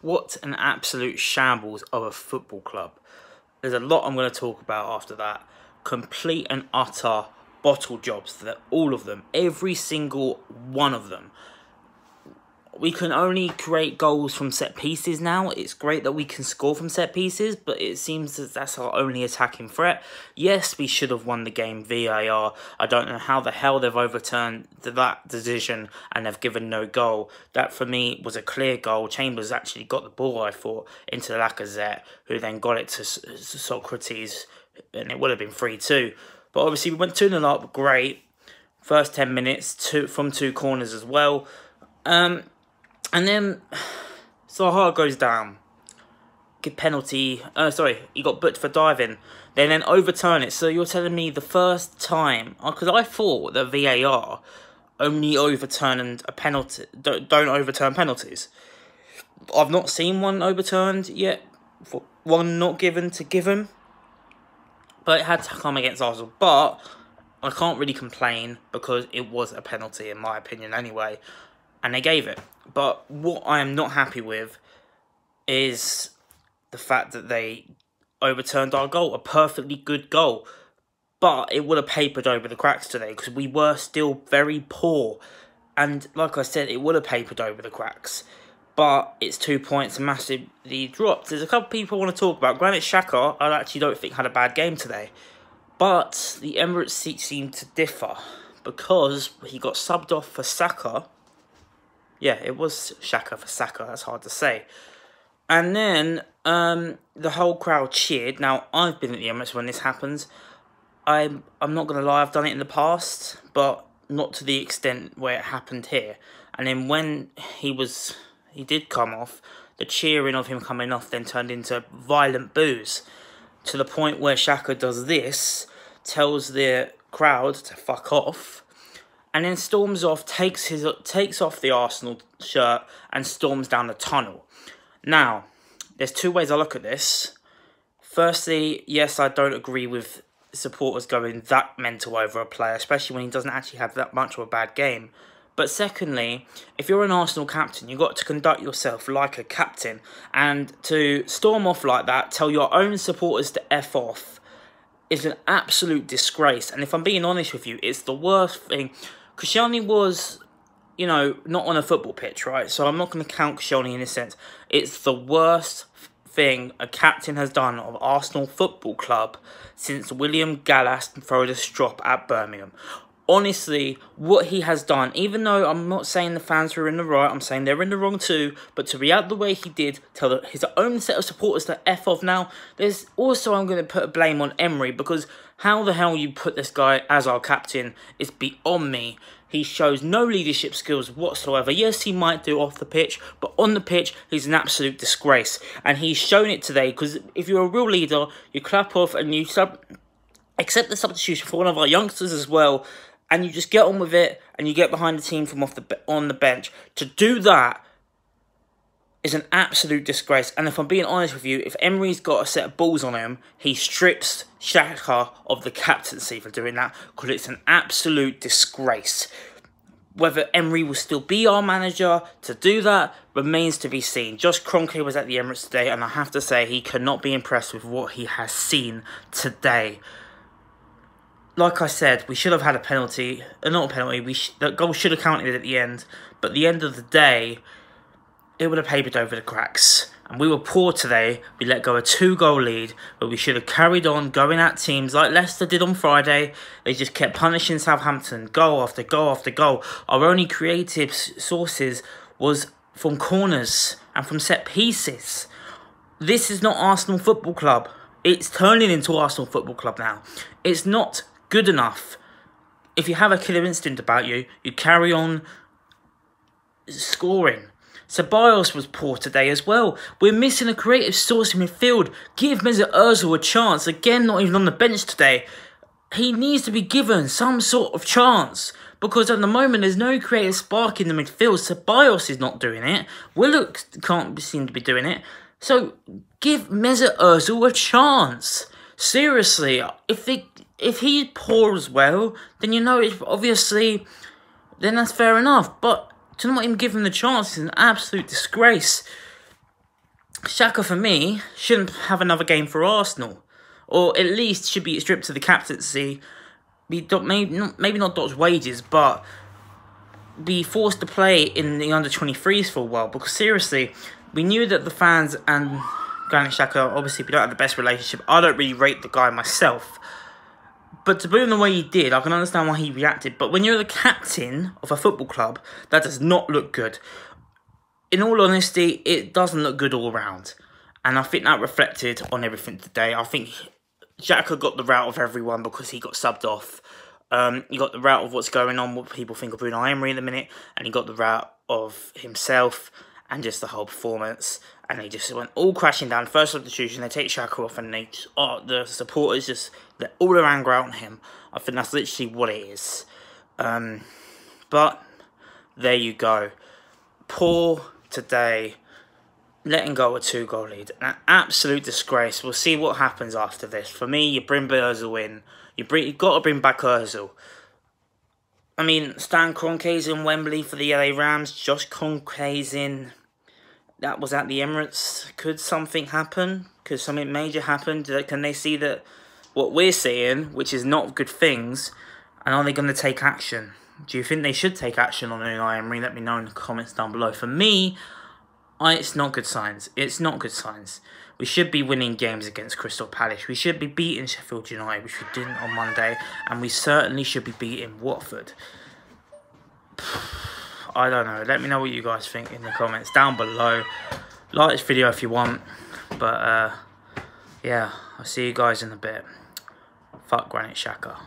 What an absolute shambles of a football club. There's a lot I'm going to talk about after that. Complete and utter bottle jobs, that all of them, every single one of them. We can only create goals from set pieces now. It's great that we can score from set pieces, but it seems that that's our only attacking threat. Yes, we should have won the game VAR. I don't know how the hell they've overturned that decision and they've given no goal. That for me was a clear goal. Chambers actually got the ball, I thought, into Lacazette, who then got it to Socrates, and it would have been 3-2. But obviously we went 2-0 up, great. First 10 minutes, from two corners as well. And then Zaha goes down. Good penalty. He got booked for diving. They then overturn it. So you're telling me the first time, because I thought that VAR only overturned a penalty, don't overturn penalties. I've not seen one overturned yet. One not given to give him. But it had to come against Arsenal. But I can't really complain because it was a penalty in my opinion anyway. And they gave it. But what I am not happy with is the fact that they overturned our goal. A perfectly good goal. But it would have papered over the cracks today because we were still very poor. And like I said, it would have papered over the cracks. But it's 2 points massively dropped. There's a couple of people I want to talk about. Granted, Xhaka, I actually don't think had a bad game today. But the Emirates seat seemed to differ because he got subbed off for Saka. Yeah, it was Xhaka for Saka. That's hard to say. And then the whole crowd cheered. Now, I've been at the Emirates when this happens. I'm not going to lie, I've done it in the past, but not to the extent where it happened here. And then when he did come off, the cheering of him coming off then turned into violent boos. To the point where Xhaka does this, tells the crowd to fuck off. And then storms off, takes off the Arsenal shirt and storms down the tunnel. Now, there's two ways I look at this. Firstly, yes, I don't agree with supporters going that mental over a player, especially when he doesn't actually have that much of a bad game. But secondly, if you're an Arsenal captain, you've got to conduct yourself like a captain. And to storm off like that, tell your own supporters to F off, is an absolute disgrace. And if I'm being honest with you, it's the worst thing. Koscielny was, you know, not on a football pitch, right? So I'm not going to count Koscielny in this sense. It's the worst thing a captain has done of Arsenal Football Club since William Gallas threw the strop at Birmingham. Honestly, what he has done, even though I'm not saying the fans were in the right, I'm saying they're in the wrong too, but to react the way he did, tell his own set of supporters to F off now, there's also, I'm going to put a blame on Emery, because how the hell you put this guy as our captain is beyond me. He shows no leadership skills whatsoever. Yes, he might do off the pitch, but on the pitch, he's an absolute disgrace. And he's shown it today, because if you're a real leader, you clap off and you accept the substitution for one of our youngsters as well, and you just get on with it, and you get behind the team from on the bench. To do that is an absolute disgrace. And if I'm being honest with you, if Emery's got a set of balls on him, he strips Xhaka of the captaincy for doing that, because it's an absolute disgrace. Whether Emery will still be our manager to do that remains to be seen. Josh Kroenke was at the Emirates today, and I have to say he cannot be impressed with what he has seen today. Like I said, we should have had a penalty. Not a penalty. The goal should have counted at the end. But at the end of the day, it would have papered over the cracks. And we were poor today. We let go a 2-goal lead, but we should have carried on going at teams like Leicester did on Friday. They just kept punishing Southampton, goal after goal after goal. Our only creative sources was from corners and from set pieces. This is not Arsenal Football Club. It's turning into Arsenal Football Club now. It's not good enough. If you have a killer instinct about you, you carry on scoring. Ceballos was poor today as well. We're missing a creative source in midfield. Give Mesut Ozil a chance. Again, not even on the bench today. He needs to be given some sort of chance, because at the moment there's no creative spark in the midfield. Ceballos is not doing it. Willock can't seem to be doing it. So give Mesut Ozil a chance. Seriously, if he's poor as well, then you know it's obviously, then that's fair enough. But to not even give him the chance is an absolute disgrace. Xhaka, for me, shouldn't have another game for Arsenal. Or at least should be stripped to the captaincy. Maybe not dodge wages, but be forced to play in the under-23s for a while. Because seriously, we knew that the fans and Granit Xhaka, obviously we don't have the best relationship. I don't really rate the guy myself. But to boo him the way he did, I can understand why he reacted. But when you're the captain of a football club, that does not look good. In all honesty, it doesn't look good all around. And I think that reflected on everything today. I think Xhaka got the route of everyone because he got subbed off. He got the route of what's going on, what people think of Bruno Emery in the minute. And he got the route of himself and just the whole performance. And they just went all crashing down. First substitution, they take Xhaka off and the supporters just, they're all around on him. I think that's literally what it is. But there you go. Poor today, letting go a 2-goal lead. An absolute disgrace. We'll see what happens after this. For me, you bring Ozil in. You've got to bring back Ozil. I mean, Stan Kroenke's in Wembley for the LA Rams. Josh Kroenke's in. That was at the Emirates. Could something happen? Could something major happen? Can they see that what we're seeing, which is not good things, and are they going to take action? Do you think they should take action on Unai Emery? Let me know in the comments down below. For me, it's not good signs. It's not good signs. We should be winning games against Crystal Palace. We should be beating Sheffield United, which we didn't on Monday. And we certainly should be beating Watford. I don't know. Let me know what you guys think in the comments down below. Like this video if you want. But, yeah, I'll see you guys in a bit. Fuck Granit Xhaka.